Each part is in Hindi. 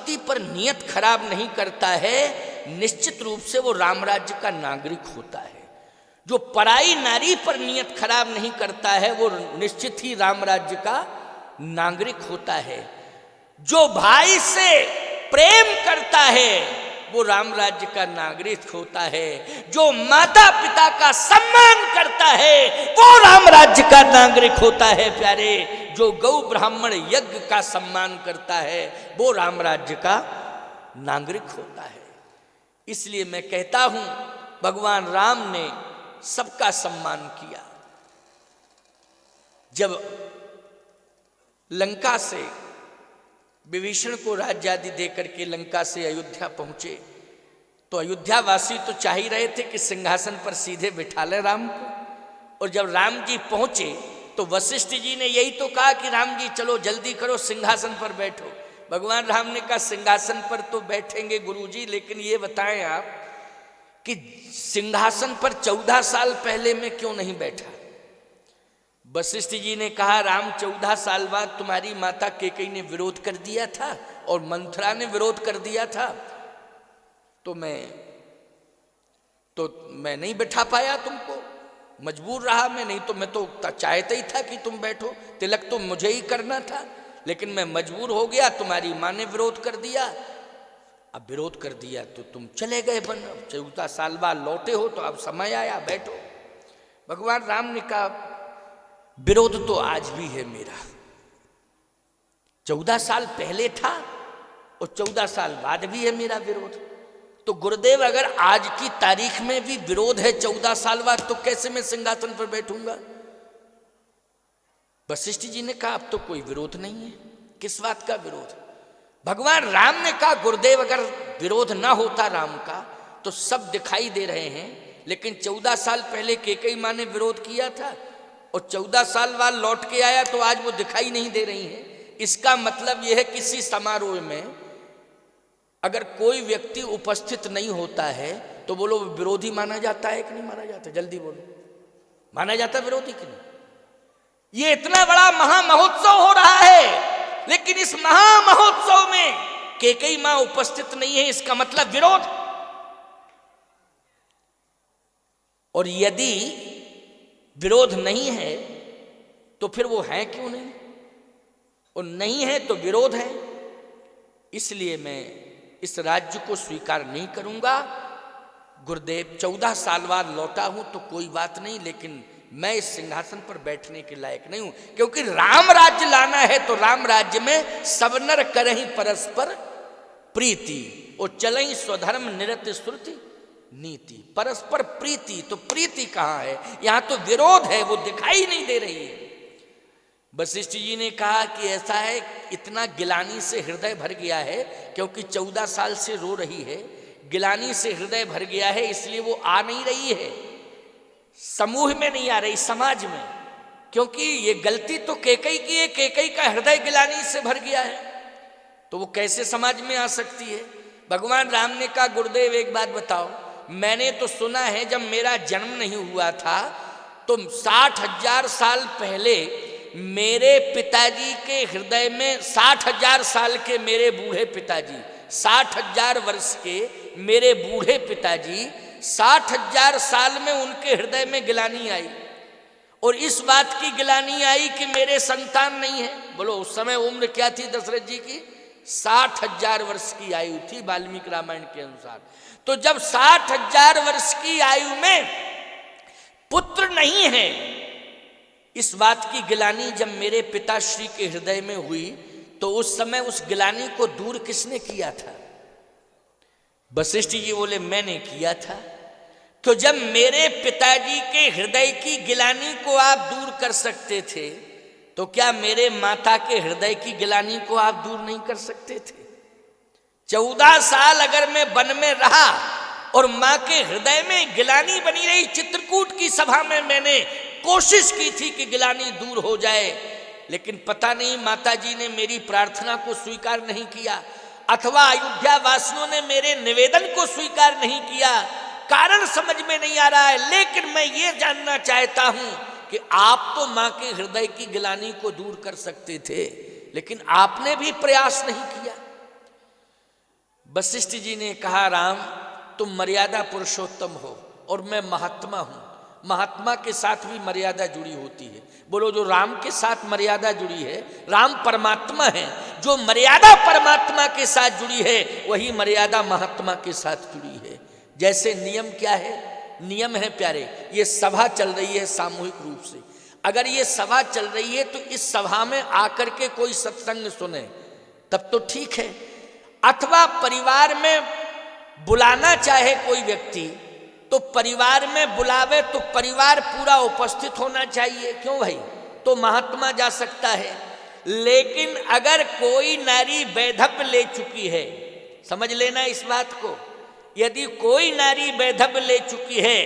पति पर नियत खराब नहीं करता है, निश्चित रूप से वो राम राज्य का नागरिक होता है। जो पराई नारी पर नियत खराब नहीं करता है वो निश्चित ही राम राज्य का नागरिक होता है। जो भाई से प्रेम करता है वो राम राज्य का नागरिक होता है। जो माता पिता का सम्मान करता है वो राम राज्य का नागरिक होता है प्यारे। जो गौ ब्राह्मण यज्ञ का सम्मान करता है वो राम राज्य का नागरिक होता है। इसलिए मैं कहता हूं भगवान राम ने सबका सम्मान किया। जब लंका से विभीषण को राज्यादि देकर के लंका से अयोध्या पहुंचे तो अयोध्या वासी तो चाह ही रहे थे कि सिंहासन पर सीधे बिठा ले राम को। और जब राम जी पहुंचे तो वशिष्ठ जी ने यही तो कहा कि राम जी चलो जल्दी करो, सिंहासन पर बैठो। भगवान राम ने कहा सिंहासन पर तो बैठेंगे गुरुजी, लेकिन ये बताएं आप कि सिंहासन पर 14 साल पहले में क्यों नहीं बैठा। वशिष्ठ जी ने कहा राम 14 साल बाद तुम्हारी माता कैकेयी ने विरोध कर दिया था और मंथरा ने विरोध कर दिया था, तो मैं नहीं बैठा पाया तुमको, मजबूर रहा मैं, नहीं तो मैं तो चाहता ही था कि तुम बैठो, तिलक तो मुझे ही करना था, लेकिन मैं मजबूर हो गया, तुम्हारी माँ ने विरोध कर दिया। अब विरोध कर दिया तो तुम चले गए बन, 14 साल बाद लौटे हो तो अब समय आया बैठो। भगवान राम ने कहा विरोध तो आज भी है मेरा, 14 साल पहले था और 14 साल बाद भी है मेरा विरोध। तो गुरुदेव अगर आज की तारीख में भी विरोध है 14 साल बाद तो कैसे मैं सिंहासन पर बैठूंगा। वशिष्ठ जी ने कहा अब तो कोई विरोध नहीं है, किस बात का विरोध। भगवान राम ने कहा गुरुदेव अगर विरोध ना होता राम का तो सब दिखाई दे रहे हैं, लेकिन 14 साल पहले कैकेयी मां ने विरोध किया था और 14 साल बाद लौट के आया तो आज वो दिखाई नहीं दे रही है। इसका मतलब यह है किसी समारोह में अगर कोई व्यक्ति उपस्थित नहीं होता है तो बोलो विरोधी माना जाता है कि नहीं माना जाता, जल्दी बोलो, माना जाता विरोधी कि नहीं। ये इतना बड़ा महामहोत्सव हो रहा है लेकिन इस महामहोत्सव में कैकेयी मां उपस्थित नहीं है, इसका मतलब विरोध। और यदि विरोध नहीं है तो फिर वो है क्यों नहीं, और नहीं है तो विरोध है। इसलिए मैं इस राज्य को स्वीकार नहीं करूंगा। गुरुदेव 14 साल बाद लौटा हूं तो कोई बात नहीं, लेकिन मैं इस सिंहासन पर बैठने के लायक नहीं हूं, क्योंकि राम राज्य लाना है तो राम राज्य में सब नर करहि परस्पर प्रीति और चलहि स्वधर्म निरत श्रुति नीति। परस्पर प्रीति, तो प्रीति कहां है, यहां तो विरोध है, वो दिखाई नहीं दे रही है। वशिष्ठ जी ने कहा कि ऐसा है, इतना गिलानी से हृदय भर गया है, क्योंकि 14 साल से रो रही है, गिलानी से हृदय भर गया है, इसलिए वो आ नहीं रही है, समूह में नहीं आ रही, समाज में, क्योंकि ये गलती तो कैकेयी की है, कैकेयी का हृदय गिलानी से भर गया है, तो वो कैसे समाज में आ सकती है। भगवान राम ने कहा गुरुदेव एक बात बताओ, मैंने तो सुना है जब मेरा जन्म नहीं हुआ था तो 60,000 साल पहले मेरे पिताजी के हृदय में, 60,000 साल के मेरे बूढ़े पिताजी, 60,000 वर्ष के मेरे बूढ़े पिताजी, 60,000 साल में उनके हृदय में गिलानी आई, और इस बात की गिलानी आई कि मेरे संतान नहीं है। बोलो उस समय उम्र क्या थी दशरथ जी की, 60,000 वर्ष की आयु थी वाल्मीकि रामायण के अनुसार। तो जब 60,000 वर्ष की आयु में पुत्र नहीं है, इस बात की गिलानी जब मेरे पिताश्री के हृदय में हुई तो उस समय उस गिलानी को दूर किसने किया था। वशिष्ठ जी बोले मैंने किया था। तो जब मेरे पिताजी के हृदय की गिलानी को आप दूर कर सकते थे तो क्या मेरे माता के हृदय की गिलानी को आप दूर नहीं कर सकते थे। 14 साल अगर मैं वन में रहा और माँ के हृदय में गिलानी बनी रही, चित्रकूट की सभा में मैंने कोशिश की थी कि गिलानी दूर हो जाए, लेकिन पता नहीं माता जी ने मेरी प्रार्थना को स्वीकार नहीं किया, अथवा अयोध्या वासियों ने मेरे निवेदन को स्वीकार नहीं किया। कारण समझ में नहीं आ रहा है, लेकिन मैं ये जानना चाहता हूं कि आप तो मां के हृदय की गिलानी को दूर कर सकते थे, लेकिन आपने भी प्रयास नहीं किया। वशिष्ठ जी ने कहा, राम तुम मर्यादा पुरुषोत्तम हो और मैं महात्मा हूं। महात्मा के साथ भी मर्यादा जुड़ी होती है। बोलो, जो राम के साथ मर्यादा जुड़ी है, राम परमात्मा है, जो मर्यादा परमात्मा के साथ जुड़ी है वही मर्यादा महात्मा के साथ जुड़ी है। जैसे नियम क्या है? नियम है प्यारे, ये सभा चल रही है सामूहिक रूप से, अगर ये सभा चल रही है तो इस सभा में आकर के कोई सत्संग सुने तब तो ठीक है, अथवा परिवार में बुलाना चाहे कोई व्यक्ति तो परिवार में बुलावे तो परिवार पूरा उपस्थित होना चाहिए। क्यों भाई? तो महात्मा जा सकता है। लेकिन अगर कोई नारी वैधव्य ले चुकी है, समझ लेना इस बात को, यदि कोई नारी वैधव्य ले चुकी है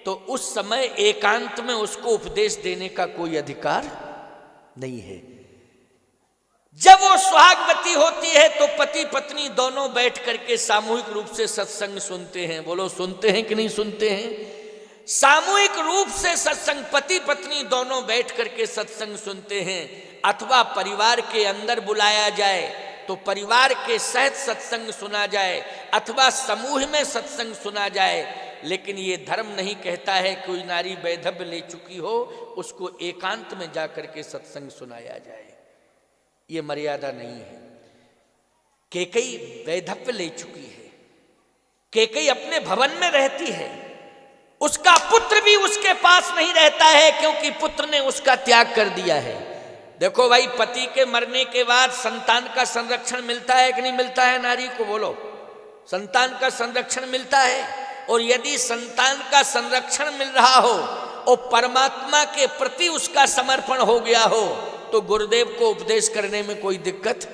तो उस समय एकांत में उसको उपदेश देने का कोई अधिकार नहीं है। जब वो सुहागवती होती है तो पति पत्नी दोनों बैठ करके सामूहिक रूप से सत्संग सुनते हैं। बोलो, सुनते हैं कि नहीं सुनते हैं? सामूहिक रूप से सत्संग, पति पत्नी दोनों बैठ करके सत्संग सुनते हैं। अथवा परिवार के अंदर बुलाया जाए तो परिवार के सहित सत्संग सुना जाए, अथवा समूह में सत्संग सुना जाए। लेकिन ये धर्म नहीं कहता है कोई नारी वैधव्य ले चुकी हो उसको एकांत में जाकर के सत्संग सुनाया जाए, ये मर्यादा नहीं है। कैकेयी वैधव्य ले चुकी है, कैकेयी अपने भवन में रहती है, उसका पुत्र भी उसके पास नहीं रहता है क्योंकि पुत्र ने उसका त्याग कर दिया है। देखो भाई, पति के मरने के बाद संतान का संरक्षण मिलता है कि नहीं मिलता है? नारी को बोलो, संतान का संरक्षण मिलता है। और यदि संतान का संरक्षण मिल रहा हो और परमात्मा के प्रति उसका समर्पण हो गया हो तो गुरुदेव को उपदेश करने में कोई दिक्कत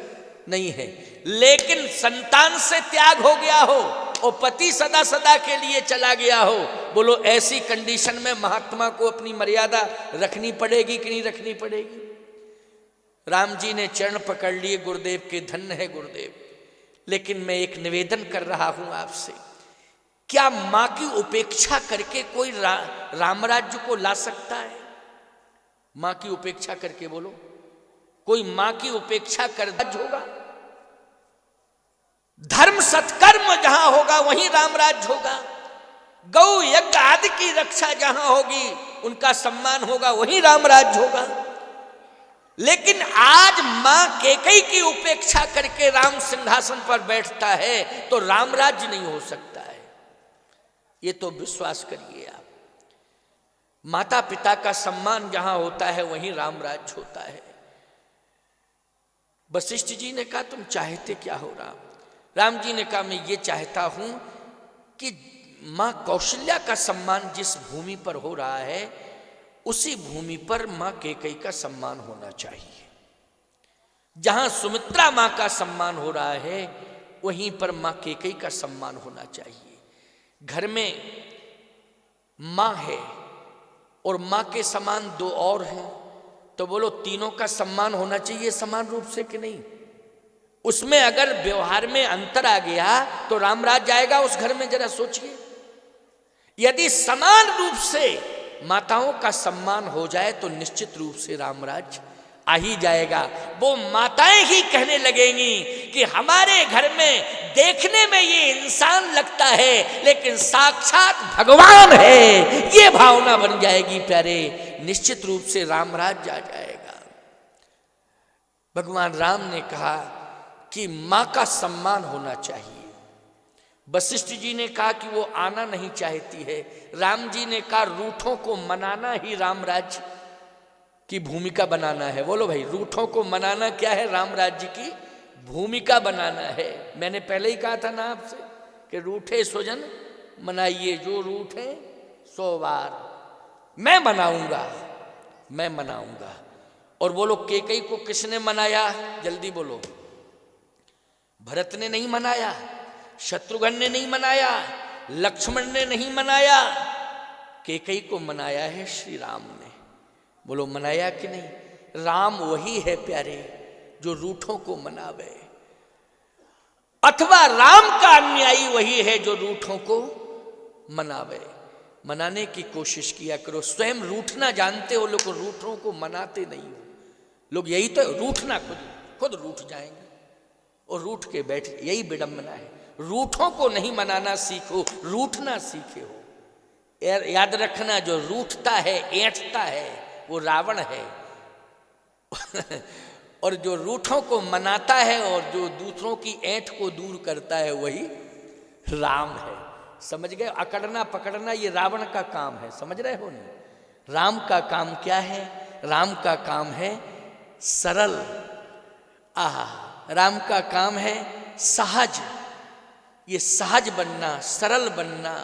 नहीं है। लेकिन संतान से त्याग हो गया हो और पति सदा सदा के लिए चला गया हो, बोलो ऐसी कंडीशन में महात्मा को अपनी मर्यादा रखनी पड़ेगी कि नहीं रखनी पड़ेगी? राम जी ने चरण पकड़ लिए गुरुदेव के, धन्य है गुरुदेव। लेकिन मैं एक निवेदन कर रहा हूं आपसे, क्या मां की उपेक्षा करके कोई रामराज्य को ला सकता है? मां की उपेक्षा करके बोलो, कोई मां की उपेक्षा कर होगा? धर्म सत्कर्म जहां होगा वहीं रामराज्य होगा। गौ यज्ञ आदि की रक्षा जहां होगी उनका सम्मान होगा, वहीं रामराज्य होगा। लेकिन आज मां कैकेयी की उपेक्षा करके राम सिंहासन पर बैठता है तो रामराज्य नहीं हो सकता है, ये तो विश्वास करिए आप। माता पिता का सम्मान जहां होता है वहीं रामराज्य होता है। वशिष्ठ जी ने कहा, तुम चाहते क्या हो राम? राम जी ने कहा, मैं ये चाहता हूं कि मां कौशल्या का सम्मान जिस भूमि पर हो रहा है उसी भूमि पर मां कैकेयी का सम्मान होना चाहिए। जहां सुमित्रा मां का सम्मान हो रहा है वहीं पर मां कैकेयी का सम्मान होना चाहिए। घर में मां है और मां के समान दो और हैं तो बोलो तीनों का सम्मान होना चाहिए समान रूप से कि नहीं? उसमें अगर व्यवहार में अंतर आ गया तो रामराज आएगा उस घर में? जरा सोचिए। यदि समान रूप से माताओं का सम्मान हो जाए तो निश्चित रूप से रामराज आ ही जाएगा। वो माताएं ही कहने लगेंगी कि हमारे घर में देखने में ये इंसान लगता है लेकिन साक्षात भगवान है, ये भावना बन जाएगी प्यारे, निश्चित रूप से रामराज आ जाएगा। भगवान राम ने कहा कि मां का सम्मान होना चाहिए। वशिष्ठ जी ने कहा कि वो आना नहीं चाहती है। राम जी ने कहा रूठों को मनाना ही रामराज्य की भूमिका बनाना है। बोलो भाई, रूठों को मनाना क्या है? रामराज्य की भूमिका बनाना है। मैंने पहले ही कहा था ना आपसे कि रूठे स्वजन मनाइए, जो रूठे 100 बार मैं मनाऊंगा, मैं मनाऊंगा। और बोलो कैकेयी को किसने मनाया? जल्दी बोलो। भरत ने नहीं मनाया, शत्रुघ्न ने नहीं मनाया, लक्ष्मण ने नहीं मनाया, कैकेयी को मनाया है श्री राम ने। बोलो मनाया कि नहीं? राम वही है प्यारे जो रूठों को मनावे, अथवा राम का अनुयायी वही है जो रूठों को मनावे। मनाने की कोशिश किया करो। स्वयं रूठना जानते हो लोग, रूठों को मनाते नहीं हो। लोग यही तो रूठना, खुद रूठ जाएंगे और रूठ के बैठ, यही विडंबना है। रूठों को नहीं मनाना सीखो, रूठना सीखे हो। याद रखना, जो रूठता है, ऐंठता है, वो रावण है और जो रूठों को मनाता है और जो दूसरों की ऐंठ को दूर करता है, वही राम है। समझ गए? अकड़ना पकड़ना ये रावण का काम है, समझ रहे हो नहीं? राम का काम क्या है? राम का काम है सरल। राम का काम है सहज। ये सहज बनना, सरल बनना,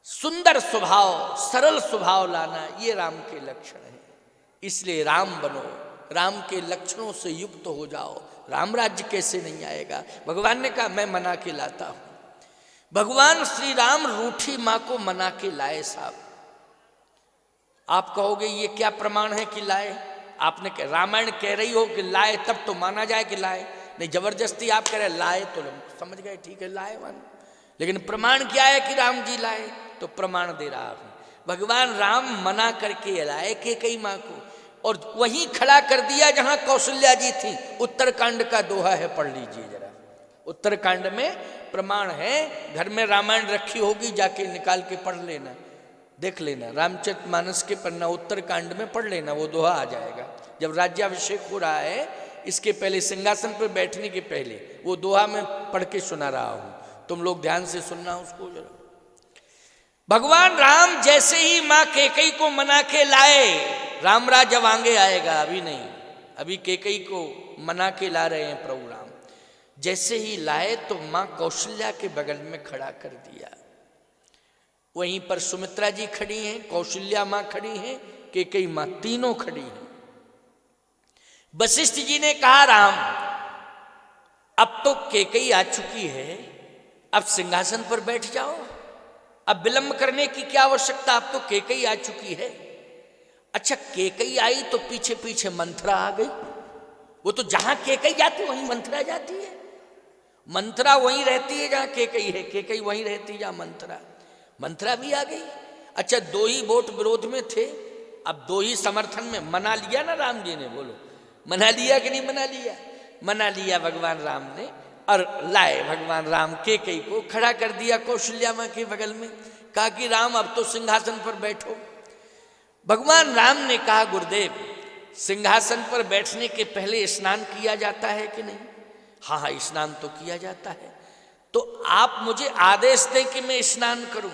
सुंदर स्वभाव, सरल स्वभाव लाना, ये राम के लक्षण है। इसलिए राम बनो, राम के लक्षणों से युक्त हो जाओ। राम राज्य कैसे नहीं आएगा? भगवान ने कहा मैं मना के लाता हूं। भगवान श्री राम रूठी मां को मना के लाए। साहब, आप कहोगे ये क्या प्रमाण है कि लाए? आपने कह, रामायण कह रही हो कि लाए तब तो माना जाए कि लाए। नहीं, जबरदस्ती आप कह रहे लाए तो समझ गए, ठीक है लाए मान, लेकिन प्रमाण क्या है कि राम जी लाए? तो प्रमाण दे रहा हूं, भगवान राम मना करके लाए कैकेयी मां को, और वहीं खड़ा कर दिया जहां कौशल्या जी थी। उत्तरकांड का दोहा है, पढ़ लीजिए जरा। उत्तरकांड में प्रमाण है, घर में रामायण रखी होगी, जाके निकाल के पढ़ लेना, देख लेना। रामचरितमानस के पन्ना उत्तरकांड में पढ़ लेना, वो दोहा आ जाएगा। जब राज्याभिषेक हो रहा है, इसके पहले सिंहासन पर बैठने के पहले वो दोहा मैं पढ़ के सुना रहा हूं, तुम लोग ध्यान से सुनना उसको जरा। भगवान राम जैसे ही मां कैकेयी को मना के लाए, रामराज जब आगे आएगा, अभी नहीं, अभी कैकेयी को मना के ला रहे हैं प्रभु राम। जैसे ही लाए तो मां कौशल्या के बगल में खड़ा कर दिया। वहीं पर सुमित्रा जी खड़ी हैं, कौशल्या मां खड़ी हैं, कैकेयी मां, तीनों खड़ी हैं। वशिष्ठ जी ने कहा राम, अब तो कैकेयी आ चुकी है, अब सिंहासन पर बैठ जाओ, अब विलंब करने की क्या आवश्यकता, अब तो कैकेयी आ चुकी है। अच्छा, कैकेयी आई तो पीछे पीछे मंथरा आ गई। वो तो जहां कैकेयी जाती वहीं मंथरा जाती है। मंथरा वहीं रहती है जहां कैकेयी है, कैकेयी वहीं रहती है जहां मंथरा। मंथरा भी आ गई। अच्छा, दो ही वोट विरोध में थे, अब दो ही समर्थन में। मना लिया ना राम जी ने, बोलो मना लिया कि नहीं मना लिया? मना लिया भगवान राम ने, और लाए भगवान राम कैकेयी को खड़ा कर दिया कौशल्या मां के बगल में। कहा कि राम अब तो सिंहासन पर बैठो। भगवान राम ने कहा गुरुदेव, सिंहासन पर बैठने के पहले स्नान किया जाता है कि नहीं? हाँ हाँ, स्नान तो किया जाता है। तो आप मुझे आदेश दें कि मैं स्नान करूं।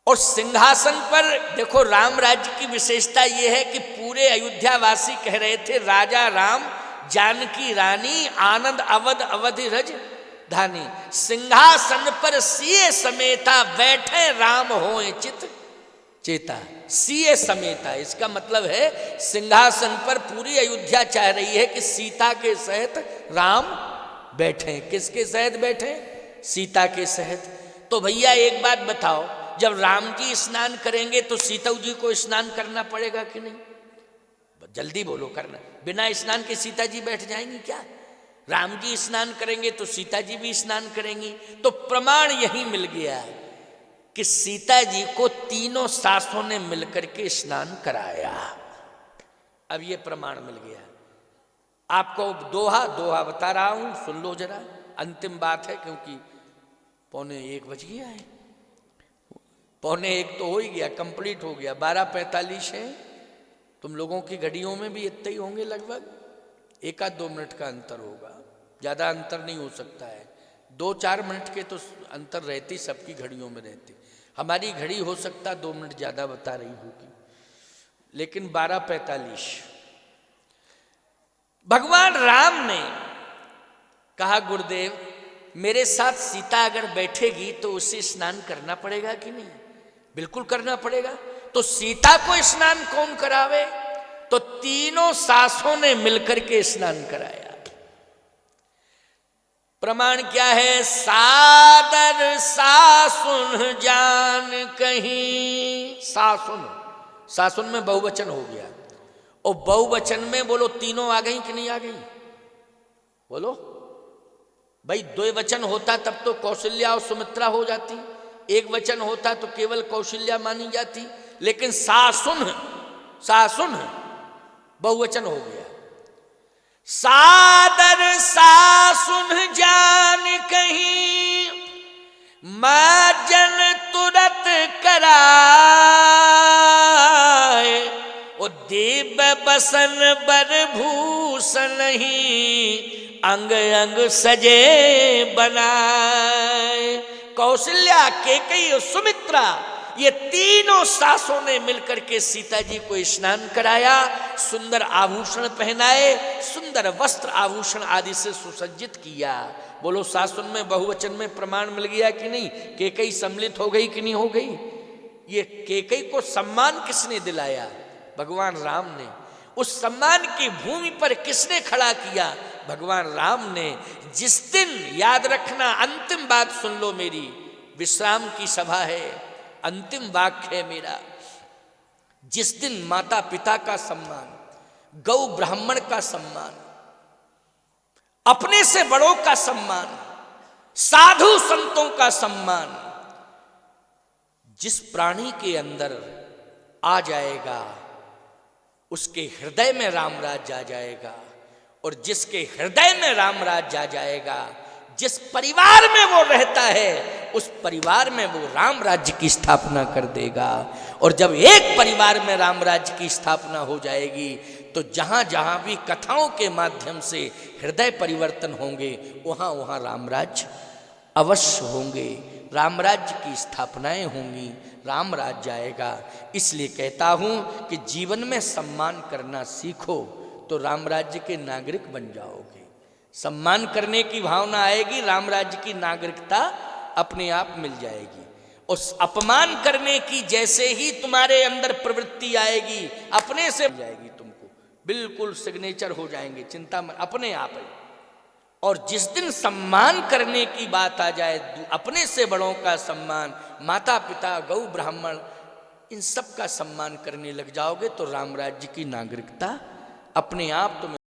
और सिंहासन पर देखो, राम राज्य की विशेषता यह है कि पूरे अयोध्या वासी कह रहे थे राजा राम जानकी रानी, आनंद अवध अवधि रज धानी। सिंहासन पर सिए समेता, बैठे राम होए चित चेता। सिए समेता, इसका मतलब है सिंहासन पर पूरी अयोध्या चाह रही है कि सीता के सहित राम बैठे। किसके सहित बैठे? सीता के सहित। तो भैया एक बात बताओ, जब राम जी स्नान करेंगे तो सीता जी को स्नान करना पड़ेगा कि नहीं? जल्दी बोलो, करना। बिना स्नान के सीता जी बैठ जाएंगी क्या? राम जी स्नान करेंगे तो सीता जी भी स्नान करेंगी। तो प्रमाण यही मिल गया कि सीता जी को तीनों सासों ने मिलकर के स्नान कराया। अब ये प्रमाण मिल गया। आपको दोहा बता रहा हूं, सुन लो जरा, अंतिम बात है, क्योंकि 1:45 बज गया है। 1:45 तो हो ही गया, कंप्लीट हो गया। 12:45 है। तुम लोगों की घड़ियों में भी इतने ही होंगे लगभग, 1-2 मिनट का अंतर होगा, ज़्यादा अंतर नहीं हो सकता है। 2-4 मिनट के तो अंतर रहती, सबकी घड़ियों में रहती। हमारी घड़ी हो सकता 2 मिनट ज़्यादा बता रही होगी, लेकिन 12:45। भगवान राम ने कहा गुरुदेव, मेरे साथ सीता अगर बैठेगी तो उसे स्नान करना पड़ेगा कि नहीं? बिल्कुल करना पड़ेगा। तो सीता को स्नान कौन करावे? तो तीनों सासों ने मिलकर के स्नान कराया। प्रमाण क्या है? सादर सासुन जान कहीं। सासुन, सासुन में बहुवचन हो गया, और बहुवचन में बोलो तीनों आ गई कि नहीं आ गई? बोलो भाई, 2 वचन होता तब तो कौशल्या और सुमित्रा हो जाती, 1 वचन होता तो केवल कौशल्या मानी जाती, लेकिन सासुन, सासुन बहुवचन हो गया। सादर सासुन जान मार्जन तुरत कराए, ओ देव बसन बर भूषण ही अंग अंग सजे बनाए। कौशल्या, केकई और सुमित्रा, ये तीनों सासों ने मिलकर के सीता जी को स्नान कराया, सुंदर आभूषण पहनाए, सुंदर वस्त्र आभूषण आदि से सुसज्जित किया। बोलो शासन में बहुवचन में प्रमाण मिल गया कि नहीं? केकई सम्मिलित हो गई कि नहीं हो गई? ये केकई को सम्मान किसने दिलाया? भगवान राम ने। उस सम्मान की भूमि पर किसने खड़ा किया? भगवान राम ने। जिस दिन, याद रखना, अंतिम बात सुन लो मेरी, विश्राम की सभा है, अंतिम वाक्य है मेरा। जिस दिन माता पिता का सम्मान, गौ ब्राह्मण का सम्मान, अपने से बड़ों का सम्मान, साधु संतों का सम्मान जिस प्राणी के अंदर आ जाएगा, उसके हृदय में रामराज आ जाएगा। और जिसके हृदय में रामराज आ जाएगा, जिस परिवार में वो रहता है, उस परिवार में वो राम राज्य की स्थापना कर देगा। और जब एक परिवार में राम राज्य की स्थापना हो जाएगी, तो जहां जहां भी कथाओं के माध्यम से हृदय परिवर्तन होंगे, वहां वहां राम राज्य अवश्य होंगे, राम राज्य की स्थापनाएं होंगी, राम राज्य आएगा। इसलिए कहता हूं कि जीवन में सम्मान करना सीखो तो राम राज्य के नागरिक बन जाओगे। सम्मान करने की भावना आएगी, राम राज्य की नागरिकता अपने आप मिल जाएगी। और अपमान करने की जैसे ही तुम्हारे अंदर प्रवृत्ति आएगी, अपने से जाएगी, तुमको बिल्कुल सिग्नेचर हो जाएंगे, चिंता मत, अपने आप है। और जिस दिन सम्मान करने की बात आ जाए, अपने से बड़ों का सम्मान, माता पिता, गौ ब्राह्मण, इन सब का सम्मान करने लग जाओगे, तो राम राज्य की नागरिकता अपने आप तुम्हें